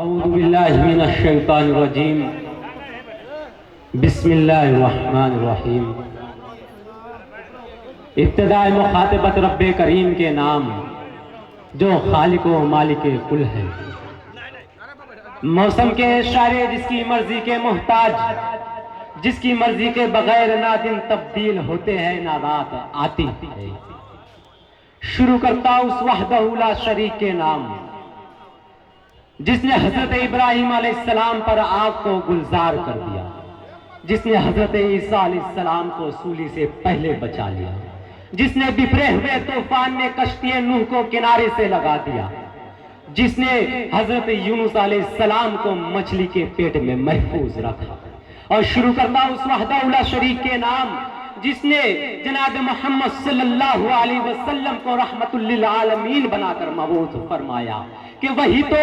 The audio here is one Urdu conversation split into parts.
اعوذ باللہ من الشیطان الرجیم بسم اللہ الرحمن الرحیم ابتداء مخاطبت رب کریم کے نام جو خالق و مالک کل ہے، موسم کے اشارے جس کی مرضی کے محتاج، جس کی مرضی کے بغیر نہ دن تبدیل ہوتے ہیں نہ رات آتی ہے۔ شروع کرتا اس وحدہ لا شریک کے نام جس نے حضرت ابراہیم علیہ السلام پر آگ کو گلزار کر دیا، جس نے حضرت عیسیٰ علیہ السلام کو سولی سے پہلے بچا لیا، جس نے بفرے ہوئے طوفان میں کشتی نوح کو کنارے سے لگا دیا، جس نے حضرت یونس علیہ السلام کو مچھلی کے پیٹ میں محفوظ رکھا۔ اور شروع کرتا اس وحدہ لا شریک کے نام جس نے جناب محمد صلی اللہ علیہ وسلم کو رحمت للعالمین بنا کر مبعوث فرمایا کہ وہی تو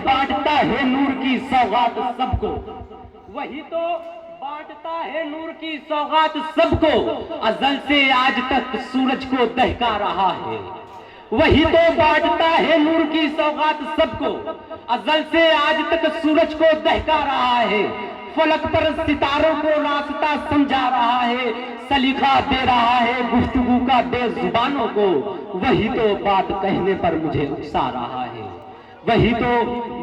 بانٹتا ہے نور کی سوغات سب کو، وہی تو بانٹتا ہے نور کی سوغات سب کو، ازل سے آج تک سورج کو دہکا رہا ہے۔ وہی تو بانٹتا ہے نور کی سوغات سب کو، ازل سے آج تک سورج کو دہکا رہا ہے، فلک پر ستاروں کو راستہ سمجھا رہا ہے، سلیقہ دے رہا ہے گفتگو کا بے زبانوں کو۔ وہی تو بات کہنے پر مجھے اکسا رہا ہے، وہی تو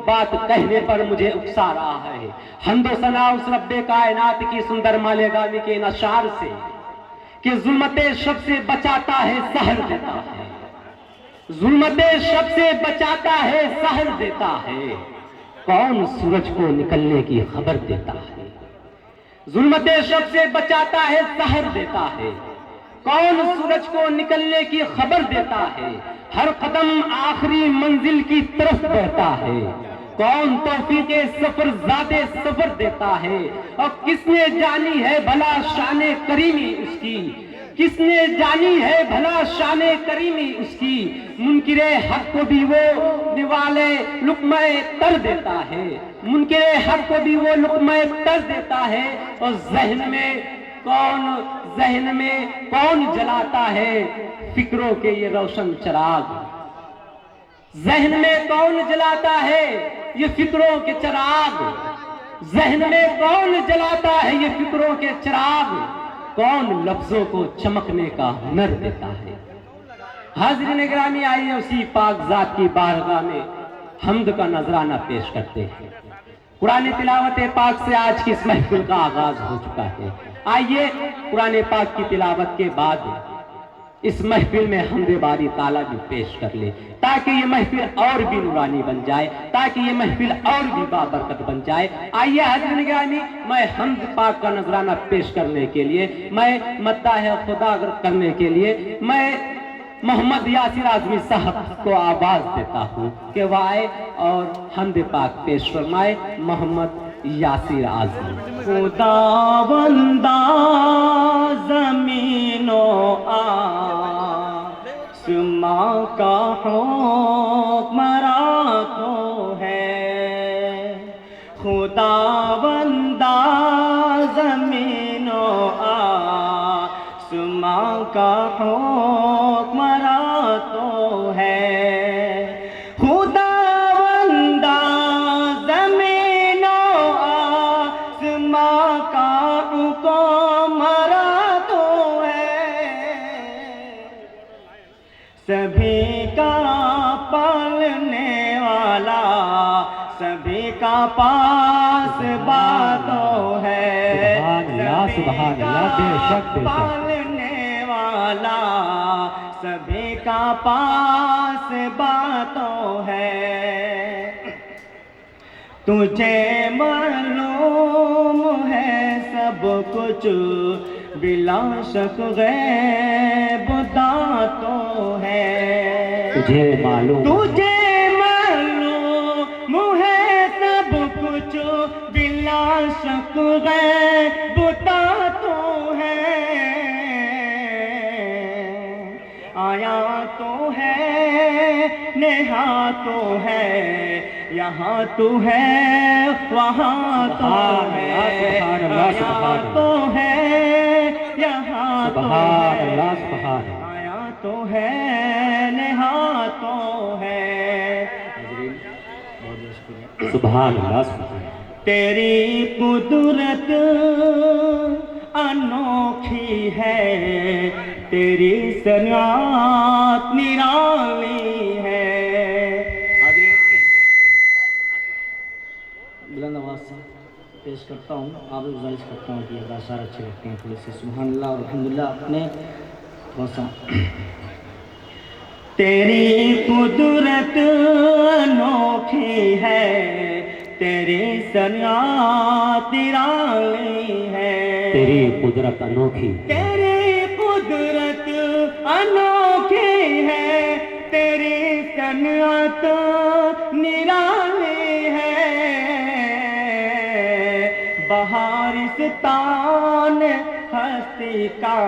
بات کہنے پر مجھے اکسا رہا ہے۔ حمد و ثنا اس رب کائنات کی سندر مالیگامی کے ان اشعار سے کہ ظلمت شب سے بچاتا ہے سحر دیتا ہے، ظلمت شب سے بچاتا ہے سحر دیتا ہے، کون سورج کو نکلنے کی خبر دیتا ہے۔ ظلمت شب سے بچاتا ہے سحر دیتا ہے، کون سورج کو نکلنے کی خبر دیتا ہے، ہر قدم آخری منزل کی طرف بڑھتا ہے، کون توفیق سفر زادے سفر دیتا ہے، اور کس نے جانی ہے بھلا شان کریمی اس کی، کس نے جانی ہے بھلا شان کریمی اس کی، منکر حق کو بھی وہ نوالے لقمہ تر دیتا ہے، منکر حق کو بھی وہ لقمہ تر دیتا ہے، اور ذہن میں کون جلاتا ہے فکروں کے یہ روشن چراغ، ذہن میں کون جلاتا ہے یہ فکروں کے چراغ، ذہن میں کون جلاتا ہے یہ فکروں کے چراغ، کون لفظوں کو چمکنے کا ہنر دیتا ہے۔ حاضرین گرامی، آئیے اسی پاک ذات کی بارگاہ میں حمد کا نذرانہ پیش کرتے ہیں۔ قرآن تلاوت پاک سے آج کی اس محفل کا آغاز ہو چکا ہے۔ آئیے قرآن پاک کی تلاوت کے بعد اس محفل میں حمد باری تعالیٰ بھی پیش کر لے، تاکہ یہ محفل اور بھی نورانی بن جائے، تاکہ یہ محفل اور بھی بابرکت بن جائے۔ آئیے حضرت گرامی، میں حمد پاک کا نذرانہ پیش کرنے کے لیے، میں مداح خدا کرنے کے لیے، میں محمد یاسر اعظمی صاحب کو آواز دیتا ہوں کہ وہ آئے اور حمد پاک پیش فرمائے۔ محمد یاسر اعظمی۔ خدا بندہ زمین و آسماں کا حکمراں تو ہے، خدا بندہ زمین و آسماں کا حکمراں تو ہے، خدا بندہ زمین و آسماں کا حکمراں تو ہے، سبھی کا پالنے والا، سبھی کا پاس باتوں ہے، سبحان اللہ، بے شک بے شک۔ پالنے والا، سبھی کا پاس باتوں ہے، تجھے معلوم ہے سب کچھ بلا شک غیب دانتوں ہے، تجھے معلوم ہے سب کچھ بلا شک غیب دانتوں ہے، آیا تو ہے نہا تو ہے، یہاں تو ہے وہاں تو ہے، آیا تو ہے یہاں تو ہے، آیا تو ہے نہا تو ہے۔ حاضرین، بہت بہت شکریہ۔ سبحان اللہ سبحان اللہ۔ تیری قدرت انوکھی ہے، تیری صنعت نرالی ہے۔ بلند آواز سے پیش کرتا ہوں، آپ گزارش کرتا ہوں کہ ادا اشعار اچھے لگتے ہیں تھوڑے سے سبحان اللہ اور الحمدللہ اپنے تھوڑا سا۔ تیری قدرت انوکھی ہے، تیری صنعت نرالی ہے۔ تیری قدرت انوکھی، تیری قدرت انوکھی ہے، تیری صنعت نرالی ہے۔ بہارستان ہستی کا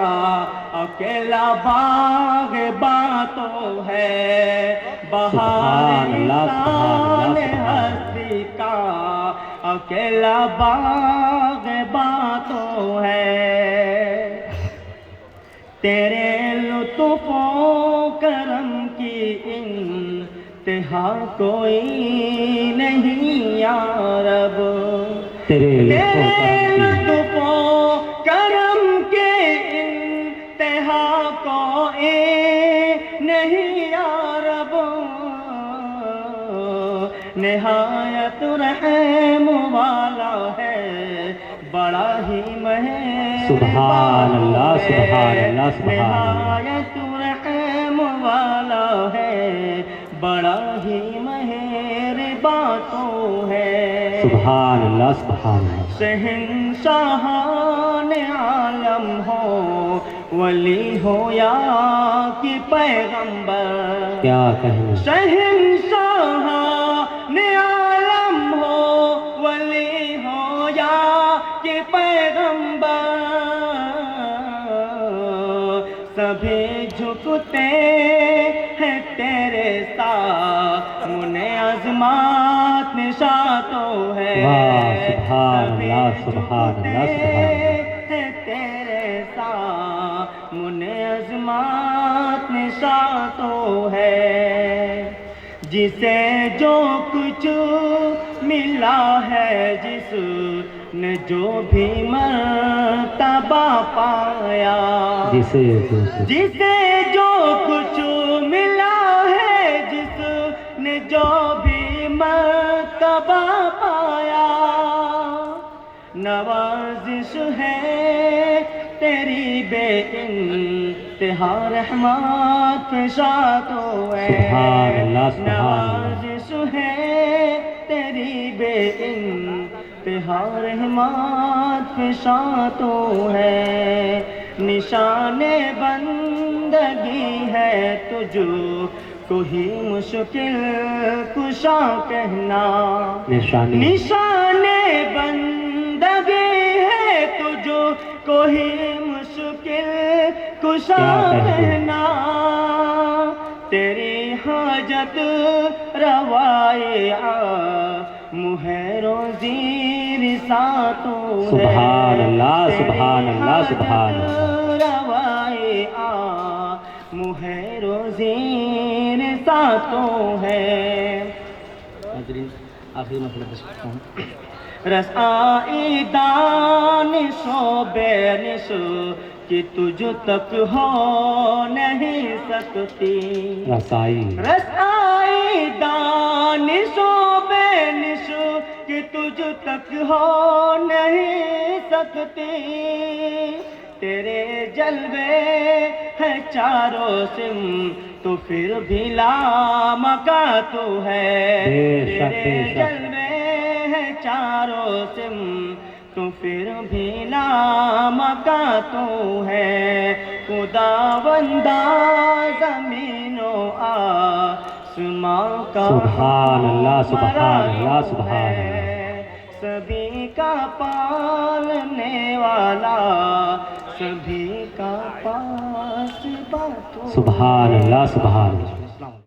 اکیلا باغ باتوں ہے، بہارستان ہستی کا اکیلا باغ باتوں ہے۔ تیرے لطف و کرم کی انتہا کوئی نہیں یا رب، تیرے لطف و کرم کی انتہا کوئی نہیں یا رب، نہایت رحم والا ہے بڑا ہی سبحان اللہ سبحان اللہ سبحان اللہ۔ نہایت رحم والا ہے بڑا ہی مہربان ہے۔ سبحان اللہ سبحان اللہ۔ شہنشاہان عالم ہو، ولی ہو یا کہ پیغمبر، کیا کہیں شہنشاہان عالم ہو، ولی ہو یا کہ پیغمبر، سبھی جھکتے ہیں تیرے سامنے، عظمت نشاتوں ہے۔ سبحان اللہ سبحان اللہ سبحان اللہ۔ تیرے سامنے عظمت نشاتوں ہے۔ جسے جو کچھ ملا ہے، جس نے جو بھی مرتبہ پایا، جسے جو کچھ ملا ہے، جس نے جو بھی مرتبہ پایا، نوازش ہے تیری بے انتہا رحمت فشاتوں ہے۔ سبحان اللہ سبحان اللہ۔ نوازش ہے تیری بے انتہا رحمت فشاتوں ہے۔ نشان بندگی ہے تجھ کو ہی مشکل کشا کہنا، نشان بندگی ہے تجھ کو ہی مشکل کشا کہنا۔ تیری حاجت روائی روزی رساتوں ہے۔ سبحان اللہ سبحان اللہ سبحان اللہ۔ روائی روزی رساتوں ہے۔ آخری میں پیش کرتا ہوں۔ رسائی دانش و بینش کہ تجھ تک ہو نہیں سکتی، رسائی دانش و بینش کہ تجھ تک ہو نہیں سکتی۔ تیرے جلوے ہے چاروں سم تو پھر بھی لامکا تو ہے۔ تیرے جلوے ہے چاروں سم تو پھر بھی لامکا تو ہے۔ خداوندہ زمین و آسمان کا سبحان اللہ سبحان اللہ سبحان اللہ۔ سبھی کا پالنے والا، سبھی کا پاس باتوں۔ سبحان اللہ سبحان اللہ۔